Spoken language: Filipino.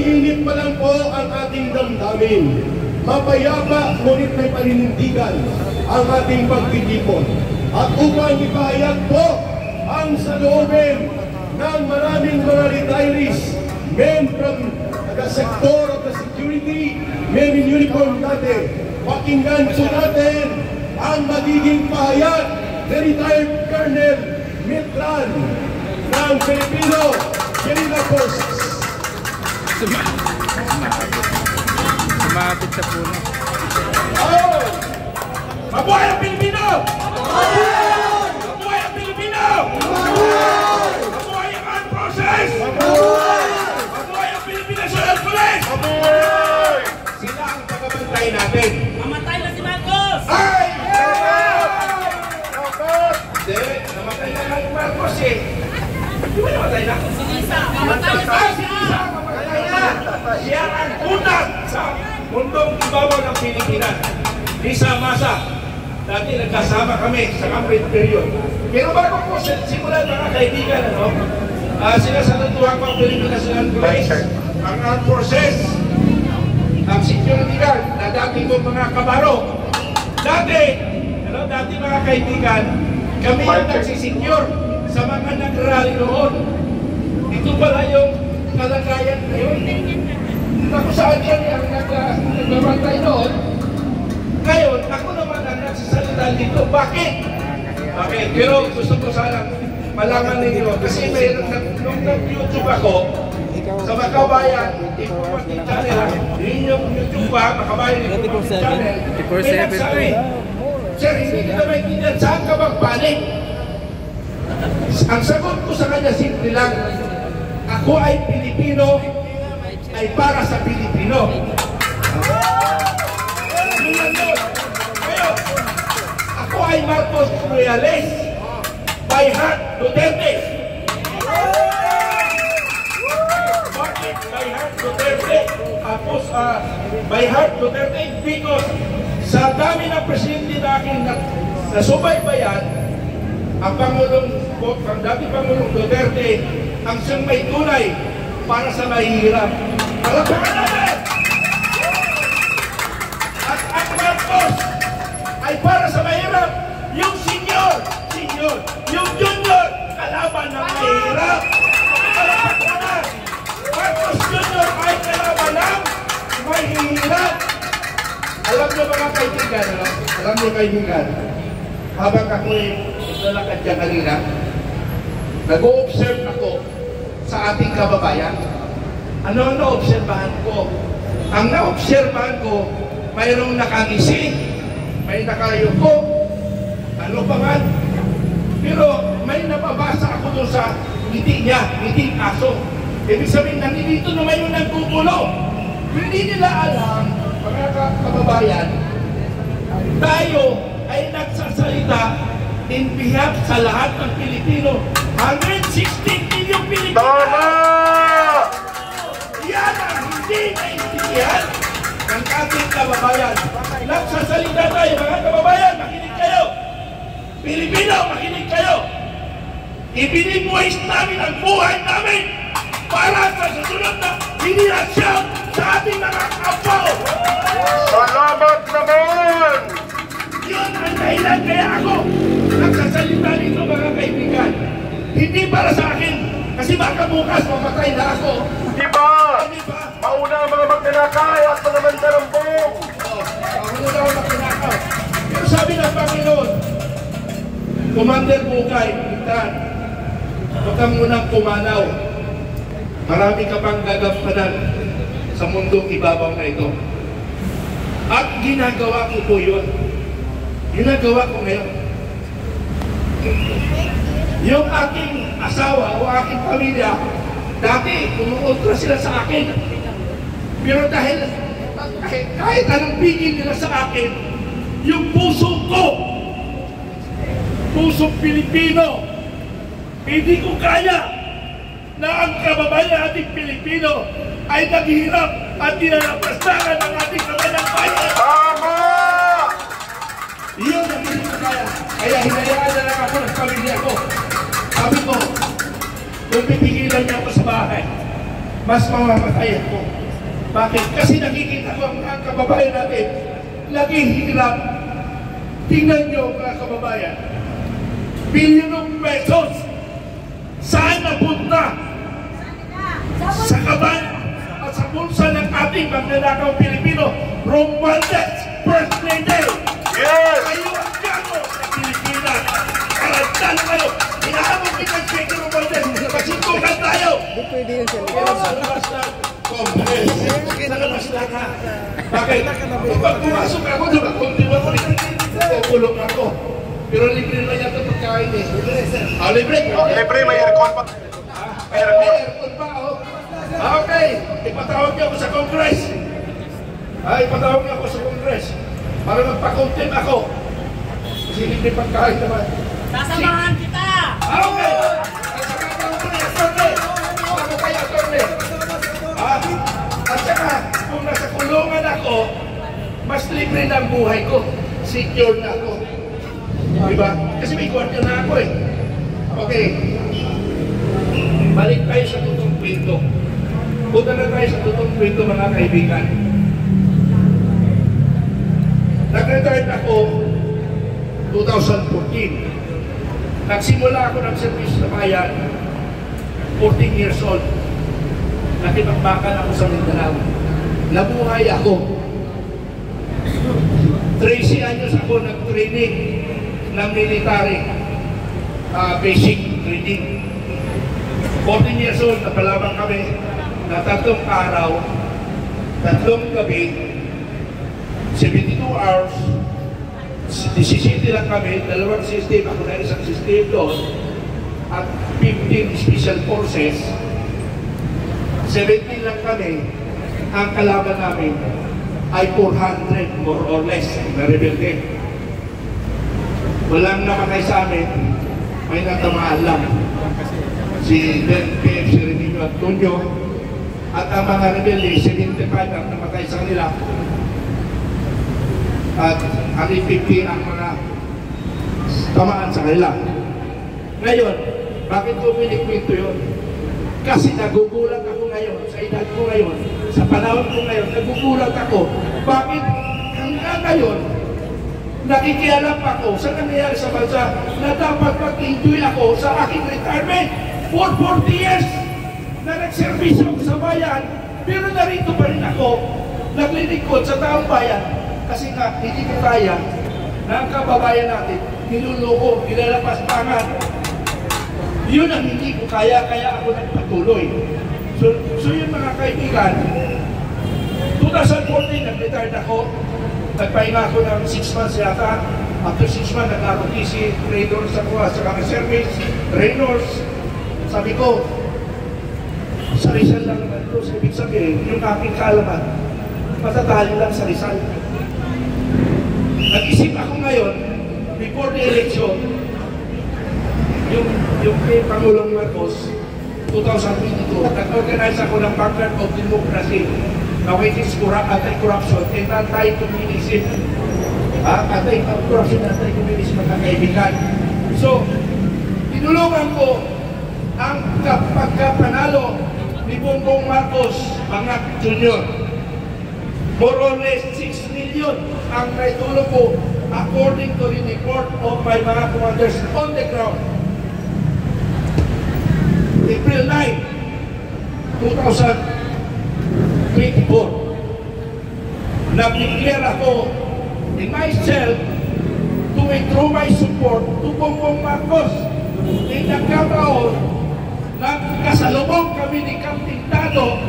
Init pa lang po ang ating damdamin. Mapayapa ngunit may paninindigan ang ating pagtitipon. At upang ipahayag po ang saloobin ng maraming mga retirees, men from the sector of the security, men in uniform dati, pakinggan po natin ang magiging pahayag ni retired Colonel Mitran ng Filipino Guerrilla Forces. Sumapit sa puno. Oh! Mabuhay ang Pilipino! Mabuhay ang Pilipino! Mabuhay ang armed forces! Mabuhay ang Philippine National Police! Sila ang pagkabantay natin. Mamatay na si Marcos! Ay! Hindi, namatay na lang yung Marcos eh. Di ba namatay na? Si Lisa! Mamatay na si Lisa! Siya ang unang sa mundong ibabaw ng Pilipinas. Lisa Masa. Dati nagkasama kami sa campaign period. Pero bago po simulan mga kaibigan, sinasalutuhan ko ang Philippine National Police, ang armed forces, ang security guard na dati kong mga kabaro. Dati mga kaibigan, kami ang nagsisecure sa mga nag-rally noon. Ito pala yung kalagayan ngayon. Ako saan yan ang nagbabantay noon. Ngayon, ako naman ang nagsasalita dito. Bakit? Bakit? Pero gusto ko sana malaman ninyo. Kasi nung nag-YouTube ako, sa Makabayan, informative channel, yun yung YouTube ba, Makabayan informative channel, may nagsabi, sir, hindi kita maintindihan, saan ka magpanik? Ang sagot ko sa kanya, simple lang, ako ay Pilipino, ay para sa Pilipino. Ngayon, ako ay Marcos Royales, by heart Duterte. Bakit by heart Duterte? Tapos, by heart Duterte because sa dami ng presidente na aking nasubaybayan, ang dati Pangulong Duterte, ang siyang may tunay para sa mahihirap. Palakpakan natin! At ang Marcos ay para sa mahirap. Yung senior, yung junior, kalaban ng mahirap. Palakpakan natin! Marcos Junior ay kalaban ng mahirap. Alam niyo mga kaibigan, habang ako'y nalakad dyan kanina, nag-o-observe ako sa ating kababayan. Ano ang na-obserbahan ko? Ang na-obserbahan ko, mayroong nakangisi, may nakayuko, ano pa man. Pero may nababasa ako doon sa ngiti niya, ngiting aso. Ibig sabihin, nandito naman yung nagkukulo. Hindi nila alam, mga kababayan, tayo ay nagsasalita in behalf sa lahat ng Pilipino. 116 milyong Pilipino! Tama! Yan ang hindi naintindihan ng ating kababayan. Nagsasalita tayo, mga kababayan, makinig kayo! Pilipino, makinig kayo! Ibinibuhis namin ang buhay namin para sa susunod na henerasyon sa ating mga kapwa! Salamat naman! Yun ang dahilan kaya ako nagsasalita nito mga kaibigan. Hindi para sa akin, kasi baka bukas mamatay na ako. Diba? Mauna ang mga magnanakaw at mga mandarambong. Mauna ang magnanakaw. Pero sabi ng Panginoon, Commander Bukay, Mitran, huwag kang munang pumanaw. Marami ka pang gagampanan sa mundong ibabaw na ito. At ginagawa ko po yun. Ginagawa ko ngayon. Yung aking asawa o aking pamilya, dati umuultra sila sa akin. Pero dahil kahit anong pigil nila sa akin, yung puso ko, pusong Pilipino, hindi ko kaya na ang kababayan ating Pilipino ay naghihirap at dinalapastangan ng ating kababayang bayan. Tama! Iyon ang hindi ko kaya. Kaya hinayaan na lang ako ng pamilya ko. Sabi ko, kung pipigilan niya ako sa bahay, mas mamamatay ako. Bakit? Kasi nakikita ko ang mga kababayan natin laging hirap. Tingnan nyo mga kababayan, bilyonong pesos saan napunta? Sa kaban at sa bulsa ng ating magnanakaw Pilipino, Romualdez Birthday Day! Yes! Kayo ang gago sa Pilipinas! Karantan kayo! Hinahamon kita ang Speaker Romualdez! Magsintukan tayo! Pero sa labas na Congress, sa labas na ka. Bakit? Kapag pumasok ako, nakakuntiwa ko rin. Kukulong ako. Pero libre na yan ito pagkain eh. Libre? Okay. Libre, may aircon pa. May aircon pa, oh. Okay, ipatawag niyo ako sa Congress. Ipatawag niyo ako sa Congress para magpa-contempt ako. Kasi libre pagkain naman. Sasamahan kita! Okay! Sasamahan ko na yung attorney. Ako kayo, attorney. At saka, kung nasa kulungan ako, mas libre na ang buhay ko. Secure na ako. Diba? Kasi may kwarto na ako eh. Okay. Balik tayo sa totoong kwento. Punta na tayo sa totoong kwento mga kaibigan. Nag-retired ako 2014. Nagsimula ako ng service sa bayan 14 years old. Nakipagbakan ako sa Mindanao. Nabuhay ako. 13 anyos ako nag-training ng military basic training. 14 years old, napalabang kami na 3 araw, 3 gabi, 72 hours, 17 lang kami, 2 system, ako na isang system doon, at 15 special forces, 17 lang kami, ang kalaban namin ay 400 more or less na rebelde. Walang namatay sa amin, may natamaan lang. Si PFC Remigio Antonio at ang mga rebelde, 75 ang namatay sa kanila. At 150 ang mga tamaan sa kanila. Ngayon, bakit ko pinikwento yun? Kasi nagugulat ako ngayon, sa edad ko ngayon, sa panahon ko ngayon, nagugulat ako. Bakit hanggang ngayon, nakikialam ako sa nangyayari sa bansa na dapat mag-enjoy ako sa aking retirement for 40 years na nagservisyo ako sa bayan, pero narito pa rin ako, naglilingkod sa taong bayan kasi nga hindi ko kaya na ang kababayan natin, niluloko, nilalapas-pangan. Yun ang hindi ko kaya ako nagpatuloy. So yun mga kaibigan, 2014 nag-retired ako, nagpahinga ako ng 6 months yata. After 6 months, nag-ROTC, trainers ako sa kami service, trainers. Sabi ko, sa Rizal lang naman ito, sa ibig sabihin, yung aking kaalaman, matatali lang sa Rizal. Nag-isip ako ngayon, before the election, yung kay Pangulong Marcos, 2022, nag-organize ako ng Vanguard of Democracy, na which is anti-corruption and anti-communism. Anti-corruption, anti-communism mga kaibigan. So, tinulungan ko ang pagkapanalo ni Bongbong Marcos, mga junior. More or less 6 million ang naitulong ko according to the report of my mga commanders on the ground. April 9, 2024, nag-declare ako in myself to withdraw my support to Bongbong Marcos. Nagkataon, nagkasalubong kami ni Captain Tado